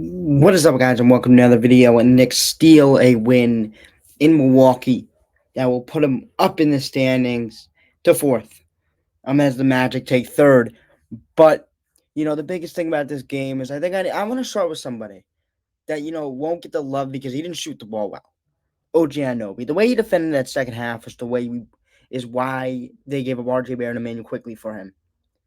What is up, guys, and welcome to another video. And Knicks steal a win in Milwaukee that will put them up in the standings to fourth. As the Magic take third. But the biggest thing about this game is I want to start with somebody that won't get the love because he didn't shoot the ball well. OG Anunoby. The way he defended that second half is why they gave up RJ Barrett and Emmanuel quickly for him.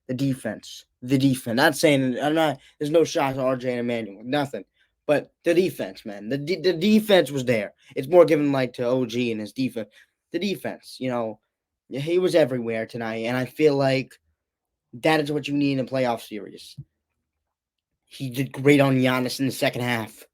The defense. Not saying I'm not. There's no shots on RJ and Emmanuel. Nothing. But the defense, man. The defense was there. It's more given like to OG and his defense. The defense. He was everywhere tonight, and I feel like that is what you need in a playoff series. He did great on Giannis in the second half.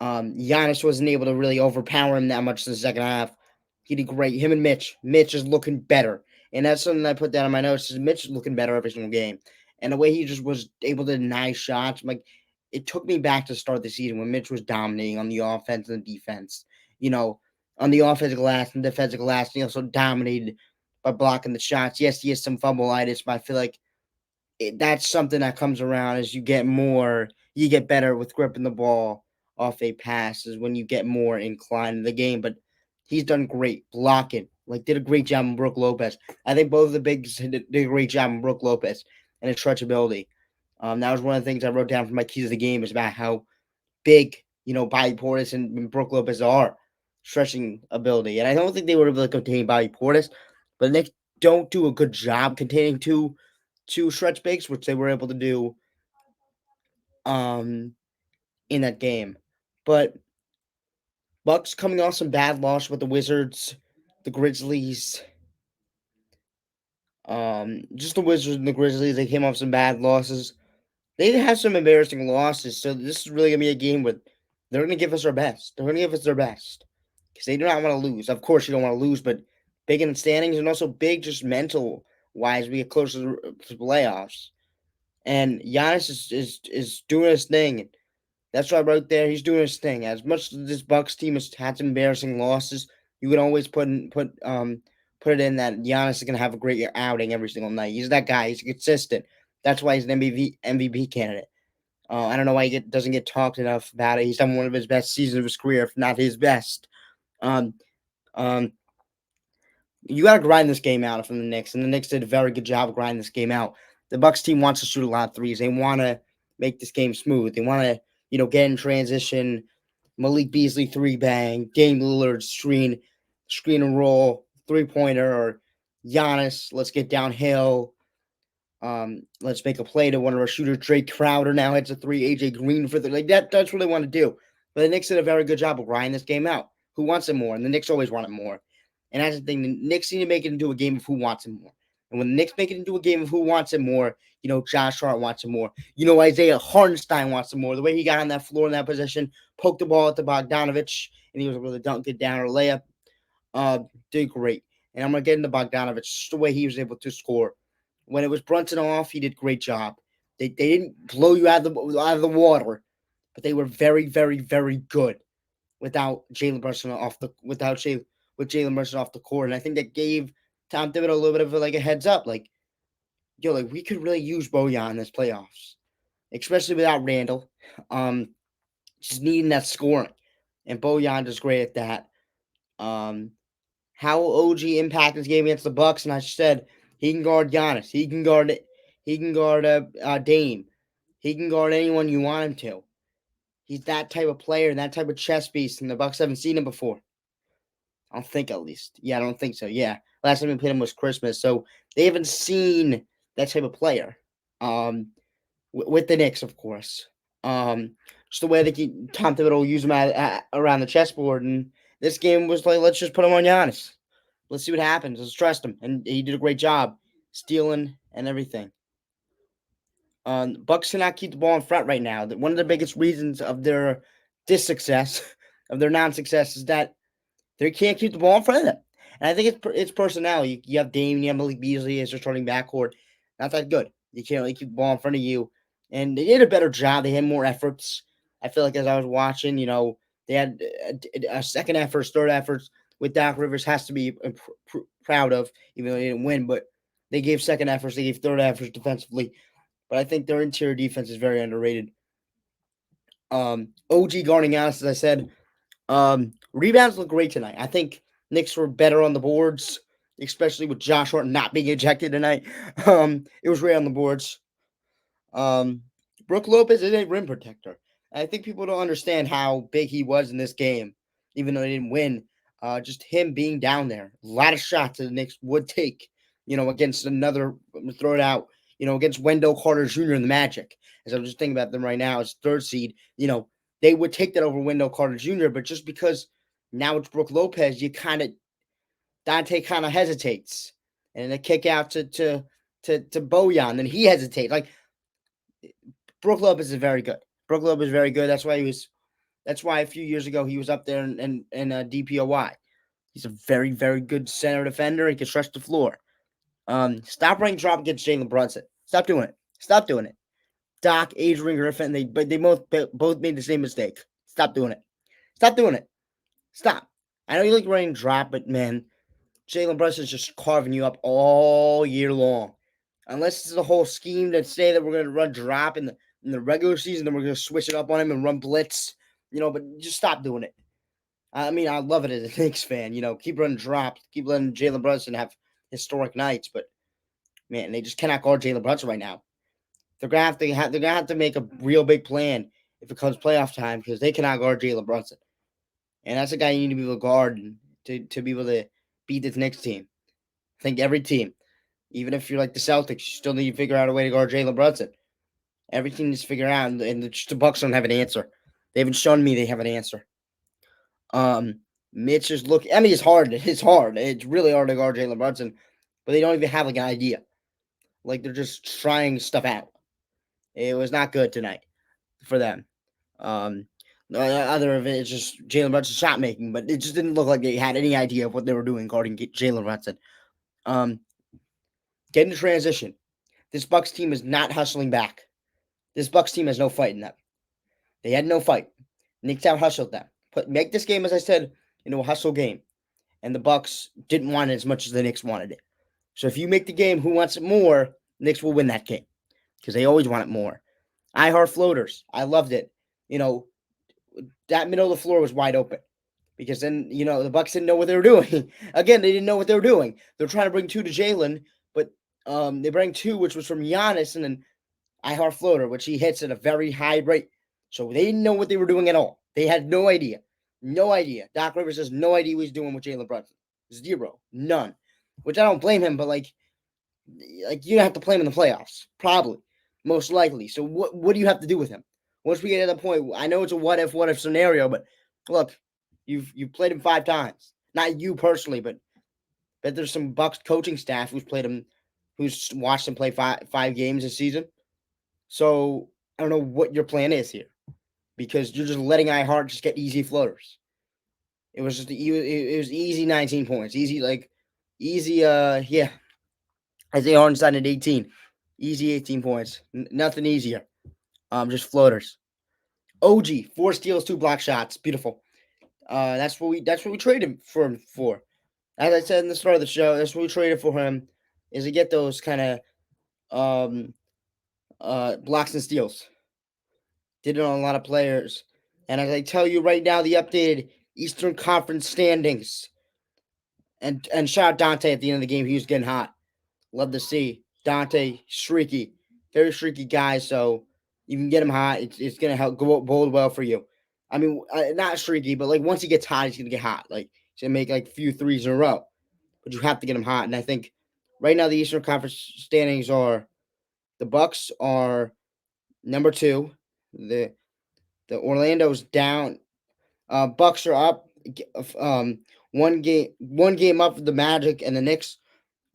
Giannis wasn't able to really overpower him that much in the second half. He did great. Him and Mitch. Mitch is looking better. And that's something I put down in my notes. Is Mitch is looking better every single game. And the way he just was able to deny shots, it took me back to start the season when Mitch was dominating on the offense and the defense. On the offensive glass and defensive glass, so dominated by blocking the shots. Yes, he has some fumble-itis, but I feel like that's something that comes around as you get better with gripping the ball off a pass is when you get more inclined in the game. But he's done great blocking. Did a great job on Brook Lopez. I think both of the bigs did a great job on Brook Lopez and his stretchability. That was one of the things I wrote down for my keys of the game is about how big, Bobby Portis and Brook Lopez are stretching ability. And I don't think they were able to contain Bobby Portis, but they don't do a good job containing two stretch bigs, which they were able to do in that game. But Bucks coming off some bad loss with the Wizards, the Grizzlies. Just the Wizards and the Grizzlies, they came off some bad losses. They had some embarrassing losses, so this is really going to be a game where they're going to give us their best. They're going to give us their best because they do not want to lose. Of course, you don't want to lose, but big in the standings and also big just mental-wise, we get closer to playoffs. And Giannis is doing his thing. That's what I wrote there. He's doing his thing. As much as this Bucks team has had some embarrassing losses, you can always put it in that Giannis is going to have a great outing every single night. He's that guy. He's consistent. That's why he's an MVP candidate. I don't know why he doesn't get talked enough about it. He's done one of his best seasons of his career, if not his best. Um, um, you got to grind this game out from the Knicks, and the Knicks did a very good job of grinding this game out. The Bucks team wants to shoot a lot of threes. They want to make this game smooth. They want to, get in transition. Malik Beasley 3-bang, Dame Lillard screen and roll, 3-pointer, or Giannis, let's get downhill. Let's make a play to one of our shooters. Drake Crowder now hits a 3. AJ Green for that's what they want to do. But the Knicks did a very good job of grinding this game out. Who wants it more? And the Knicks always want it more. And that's the thing. The Knicks need to make it into a game of who wants it more. And when the Knicks make it into a game of who wants it more, Josh Hart wants it more. Isaiah Hartenstein wants it more. The way he got on that floor in that position, poked the ball at the Bogdanovich, and he was able to dunk it down or layup. Did great. And I'm going to get into Bogdanovich, just the way he was able to score. When it was Brunson off, he did a great job. They didn't blow you out of the water, but they were very, very, very good without Jalen Brunson with Jalen Brunson off the court. And I think that gave Tom Thibodeau a little bit of a heads up. We could really use Bojan in this playoffs, especially without Randall. Just needing that scoring. And Bojan is great at that. How OG impacted this game against the Bucks, and I said he can guard Giannis. He can guard Dame. He can guard anyone you want him to. He's that type of player and that type of chess piece, and the Bucks haven't seen him before. I don't think, at least. Yeah, I don't think so. Yeah, last time we played him was Christmas, so they haven't seen that type of player. With the Knicks, of course. Just the way that Tom Thibodeau will use him around the chessboard, and this game was like, let's just put him on Giannis. Let's see what happens. Let's trust him, and he did a great job stealing and everything. Bucks cannot keep the ball in front right now. One of the biggest reasons of their dissuccess, of their non-success, is that they can't keep the ball in front of them. And I think it's personnel. You have Dame, you have Malik Beasley as your starting backcourt. Not that good. You can't really keep the ball in front of you. And they did a better job. They had more efforts. I feel like as I was watching, they had a second effort, third efforts, with Doc Rivers has to be proud of, even though they didn't win. But they gave second efforts. They gave third efforts defensively. But I think their interior defense is very underrated. OG guarding us, as I said. Rebounds look great tonight. I think Knicks were better on the boards, especially with Josh Hart not being ejected tonight. It was great on the boards. Um, Brooke Lopez is a rim protector. I think people don't understand how big he was in this game, even though they didn't win. Just him being down there, a lot of shots that the Knicks would take, against another, throw it out, against Wendell Carter Jr. and the Magic. As I'm just thinking about them right now as third seed, they would take that over Wendell Carter Jr., but just because now it's Brooke Lopez, Dante kind of hesitates. And then a kick out to Bojan, then he hesitates. Like, Brooke Lopez is very good. Brooke Lopez is very good. That's why a few years ago he was up there in DPOY. He's a very, very good center defender. He can stretch the floor. Stop running drop against Jalen Brunson. Stop doing it. Stop doing it. Doc, Adrian Griffin, they both made the same mistake. Stop doing it. Stop doing it. Stop. I know you like running drop, but man, Jalen Brunson's just carving you up all year long. Unless it's a whole scheme to say that we're going to run drop in the regular season, then we're going to switch it up on him and run blitz. But just stop doing it. I mean, I love it as a Knicks fan. Keep running drops, keep letting Jalen Brunson have historic nights, but man, they just cannot guard Jalen Brunson right now. They're gonna have to make a real big plan if it comes playoff time because they cannot guard Jalen Brunson, and that's a guy you need to be able to guard to be able to beat this Knicks team. I think every team, even if you're like the Celtics, you still need to figure out a way to guard Jalen Brunson. Everything is figured out, and the Bucks don't have an answer. They haven't shown me they have an answer. Um, Mitch is looking. I mean, it's hard. It's hard. It's really hard to guard Jalen Brunson, but they don't even have like an idea. Like they're just trying stuff out. It was not good tonight for them. Um, other of it, it's just Jalen Brunson's shot making, but it just didn't look like they had any idea of what they were doing guarding Jalen Brunson. Um, Getting to transition. This Bucks team is not hustling back. This Bucks team has no fight in them. They had no fight. Knicks out hustled them. Make this game, as I said, into a hustle game. And the Bucks didn't want it as much as the Knicks wanted it. So if you make the game who wants it more, Knicks will win that game. Because they always want it more. I heart floaters. I loved it. That middle of the floor was wide open. Because then, the Bucks didn't know what they were doing. Again, they didn't know what they were doing. They're trying to bring two to Jalen, but they bring two, which was from Giannis, and then I heart floater, which he hits at a very high rate. So they didn't know what they were doing at all. They had no idea. No idea. Doc Rivers has no idea what he's doing with Jalen Brunson. Zero. None. Which I don't blame him, but like you have to play him in the playoffs. Probably. Most likely. So what do you have to do with him? Once we get to that point, I know it's a what if scenario, but look, you've played him 5 times. Not you personally, but there's some Bucks coaching staff who's watched him play five games this season. So I don't know what your plan is here, because you're just letting iHeart just get easy floaters. It was easy 19 points, easy. Yeah, Isaiah Hartenstein at 18, easy 18 points, nothing easier. Just floaters. OG 4 steals, 2 block shots, beautiful. That's what we traded for him for. As I said in the start of the show, that's what we traded for him, is to get those kind of blocks and steals. Did it on a lot of players. And as I tell you right now, the updated Eastern Conference standings. And shout out Dante at the end of the game. He was getting hot. Love to see. Dante, streaky. Very streaky guy, so you can get him hot. It's going to help bode well for you. I mean, not streaky, but like once he gets hot, he's going to get hot. Like he's going to make like a few threes in a row. But you have to get him hot. And I think right now the Eastern Conference standings are, the Bucks are number 2. The Orlando's down. Bucks are up. One game up for the Magic and the Knicks.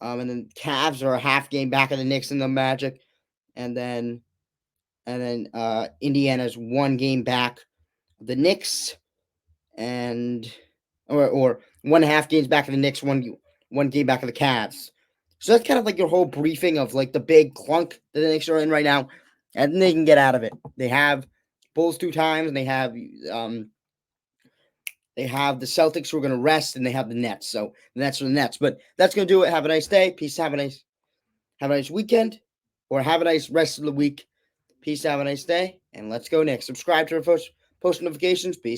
And then Cavs are a half game back of the Knicks and the Magic. And then Indiana's 1 game back of the Knicks, and or 1.5 games back of the Knicks, one game back of the Cavs. So that's kind of like your whole briefing of like the big clunk that the Knicks are in right now, and then they can get out of it. They have Bulls 2 times, and they have the Celtics who are going to rest, and they have the Nets. So the Nets are the Nets. But that's going to do it. Have a nice day. Peace. Have a nice weekend, or have a nice rest of the week. Peace. Have a nice day. And let's go Knicks. Subscribe to our post notifications. Peace.